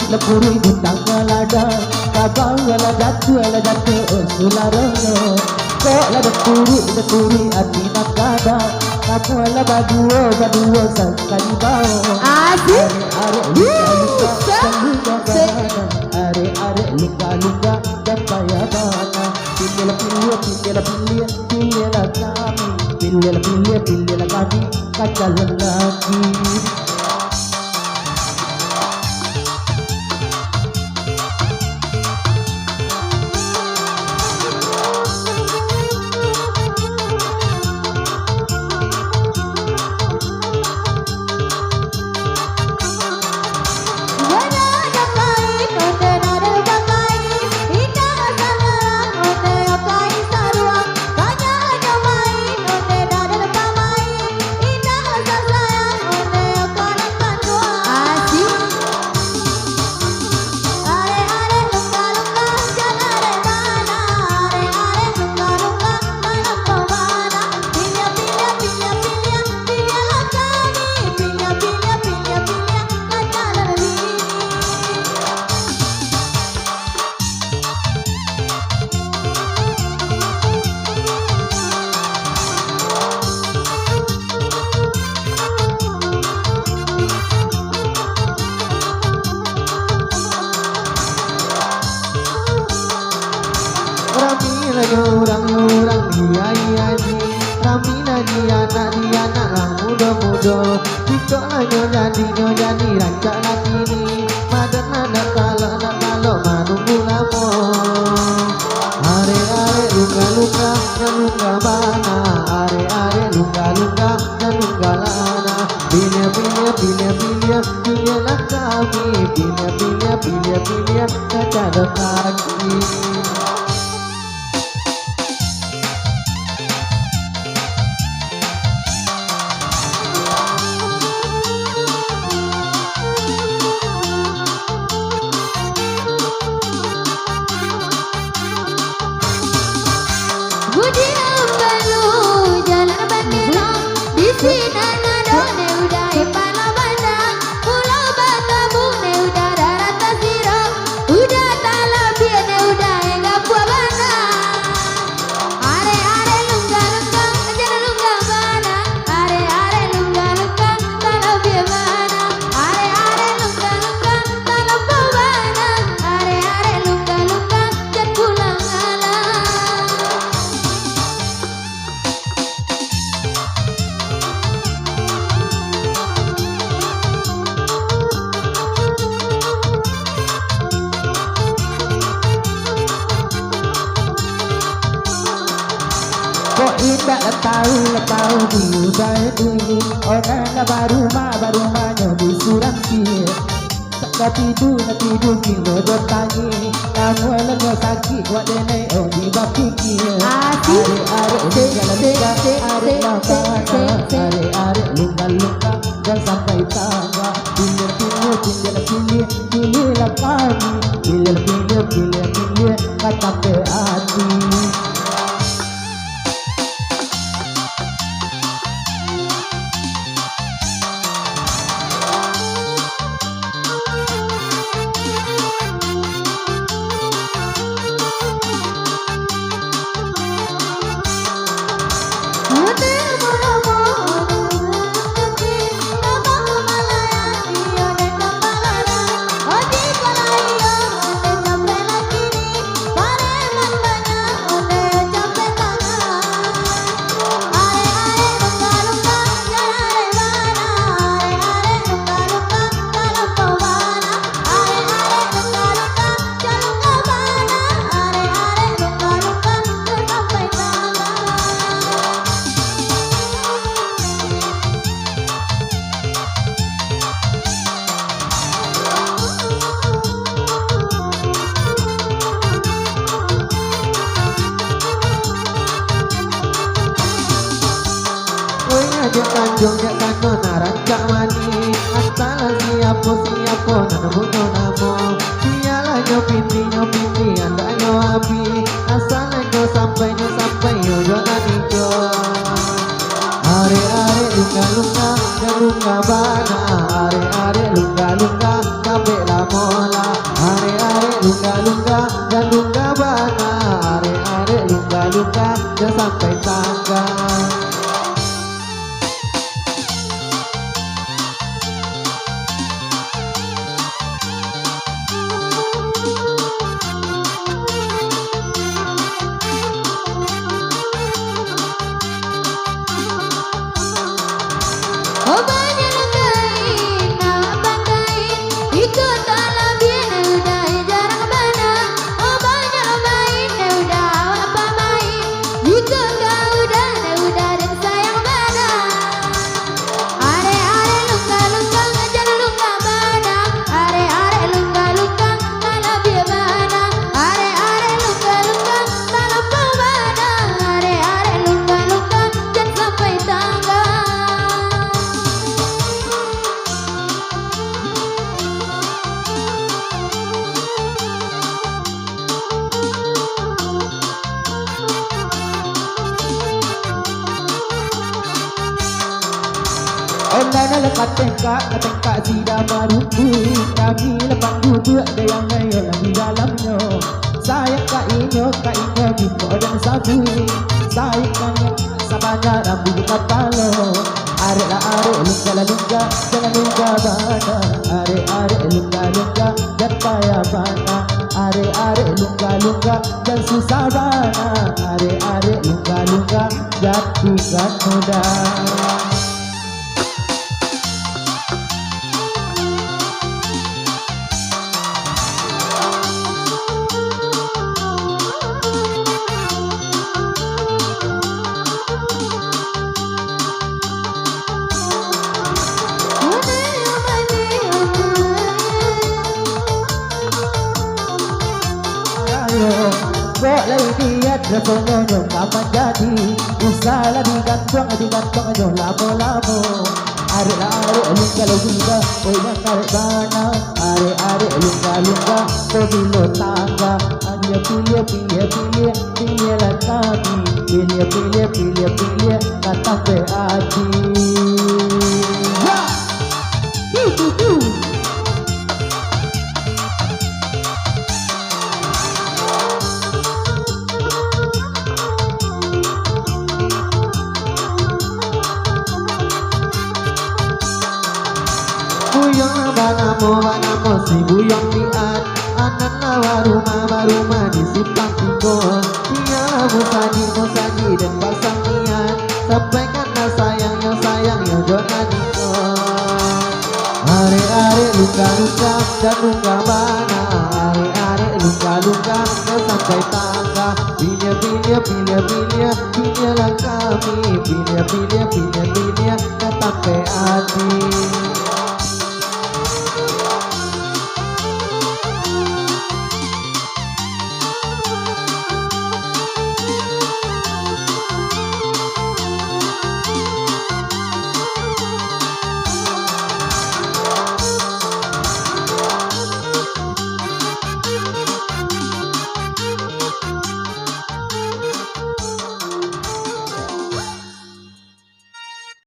lepuri di tangga lada kabang la jatuh oh sularono kok la lepuri hati nak kada kamu la baduo sekali bau Asik. are luka dan payah bana pilih la kami kacal lagi. Orang iya ji Ramina dia anak muda Jika nyojani rancak lagi ni Madan nak kalau manunggu lama Are luka bana Are luka lana Pilih lah kami Pilih Kacau kaki. Indah tahu diudah itu orang baru mahnya disurat kia tak tidur kilo bertani kamu lega sakit buat nenek di baki kia are luka dan sampai tangga pilih lah kami pilih kata hati. Tanjungnya kano narancak mani Antara siapa nana bunuh namo Dialah nyopiti anda nyoabi Asal sampai yo jangan ijo Are luka bana Are luka sampai lama dan sampai tangga. Oh banyak kain, nak pakai ikut dalam dia udah jarang mana. Oh banyak main, udah apa main ikut kau udah dan sayang mana. Are luka jangan luka mana. Are luka malah dia mana. Are luka malah kau mana. Are luka dan sampai tangga. Online na lekat tengkak sida maruku. Kami lepas duduk ada yang ngayal di dalamnya. Sayang kak inyo biko dan sabu. Sayang kanya sabanya rambut kepala. Are lungga jangan lungga bana. Are lungga dan payah bana. Are lungga dan susah bana. Are lungga jatuhkan mudah. Kok lagi lihat rasanya nyong kapan jadi. Usahalah digantung nyong labo-labo. Are lungga oi yang tarik bana. Are lungga kau bilo tangga. Hanya pilih lah kami. Pilih datang ke hati. Buyong banamo si buyong diat. Anana waruma di simpang tiga. Dia musadi dan pasang niat. Sampaikan sayang yang jona niko. Are luka dan luka bana. Are luka dan sampai tangga. Pilih lah kami. Pilih datang ke hati.